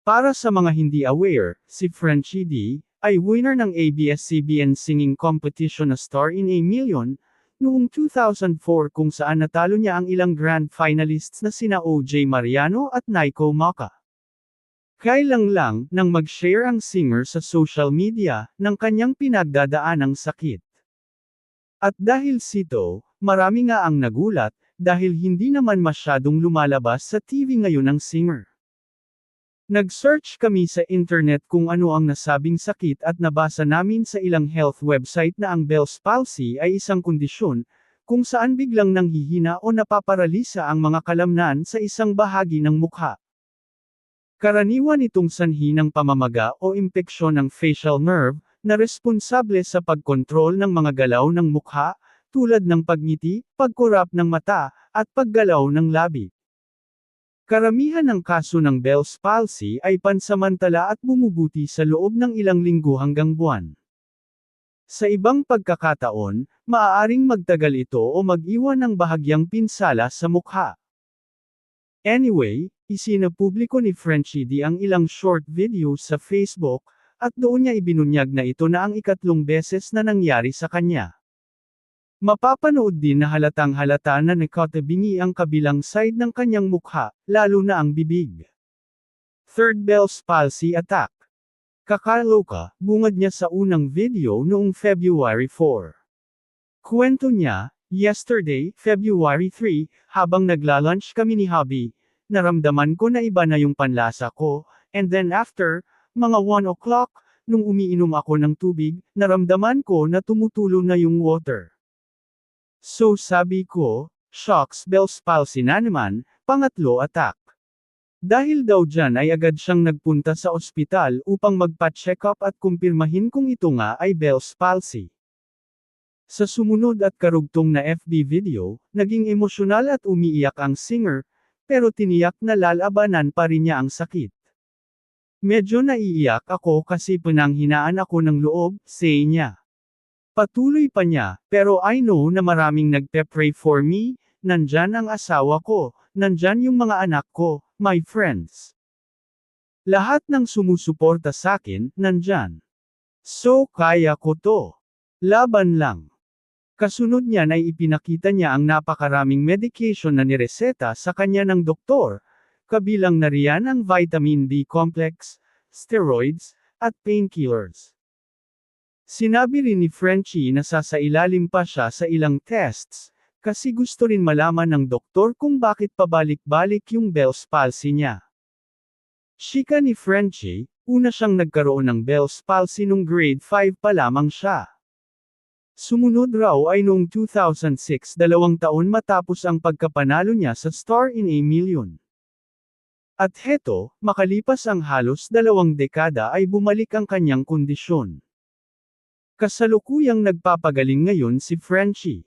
Para sa mga hindi aware, si Frenchie D ay winner ng ABS-CBN Singing Competition na Star in a Million noong 2004 kung saan natalo niya ang ilang grand finalists na sina OJ Mariano at Naiko Maka. Kailang lang nang mag-share ang singer sa social media ng kanyang pinagdadaanang sakit. At dahil sito, marami nga ang nagulat dahil hindi naman masyadong lumalabas sa TV ngayon ang singer. Nag-search kami sa internet kung ano ang nasabing sakit at nabasa namin sa ilang health website na ang Bell's palsy ay isang kondisyon kung saan biglang nanghihina o napaparalisa ang mga kalamnan sa isang bahagi ng mukha. Karaniwan itong sanhi ng pamamaga o impeksyon ng facial nerve na responsable sa pagkontrol ng mga galaw ng mukha, tulad ng pagngiti, pagkurap ng mata, at paggalaw ng labi. Karamihan ng kaso ng Bell's palsy ay pansamantala at bumubuti sa loob ng ilang linggo hanggang buwan. Sa ibang pagkakataon, maaaring magtagal ito o mag-iwan ng bahagyang pinsala sa mukha. Anyway, isinapubliko ni Frenchie D ang ilang short video sa Facebook, at doon niya ibinunyag na ito na ang ikatlong beses na nangyari sa kanya. Mapapanood din na halatang-halata na nakatabingi ang kabilang side ng kanyang mukha, lalo na ang bibig. Third Bell's palsy attack. Kakaloka, bungad niya sa unang video noong February 4. Kwento niya, yesterday, February 3, habang naglalunch kami ni Hubby, naramdaman ko na iba na yung panlasa ko, and then after, mga 1 o'clock, nung umiinom ako ng tubig, naramdaman ko na tumutulo na yung water. So sabi ko, shocks, Bell's palsy na naman, pangatlo attack. Dahil daw dyan ay agad siyang nagpunta sa ospital upang magpa-check up at kumpirmahin kung ito nga ay Bell's palsy. Sa sumunod at karugtong na FB video, naging emosyonal at umiiyak ang singer, pero tiniyak na lalabanan pa rin niya ang sakit. Medyo naiiyak ako kasi pinanghinaan ako ng loob, say niya. Patuloy pa niya, pero I know na maraming nagpe-pray for me, nandyan ang asawa ko, nandyan yung mga anak ko, my friends. Lahat ng sumusuporta sakin, nandyan. So kaya ko to. Laban lang. Kasunod niyan ay ipinakita niya ang napakaraming medication na nireseta sa kanya ng doktor, kabilang na riyan ang vitamin B complex, steroids, at painkillers. Sinabi rin ni Frenchie na sasailalim pa siya sa ilang tests, kasi gusto rin malaman ng doktor kung bakit pabalik-balik yung Bell's palsy niya. Chika ni Frenchie, una siyang nagkaroon ng Bell's palsy nung grade 5 pa lamang siya. Sumunod raw ay noong 2006, 2 taon matapos ang pagkapanalo niya sa Star in a Million. At heto, makalipas ang halos 2 dekada ay bumalik ang kanyang kondisyon. Kasalukuyang nagpapagaling ngayon si Frenchie.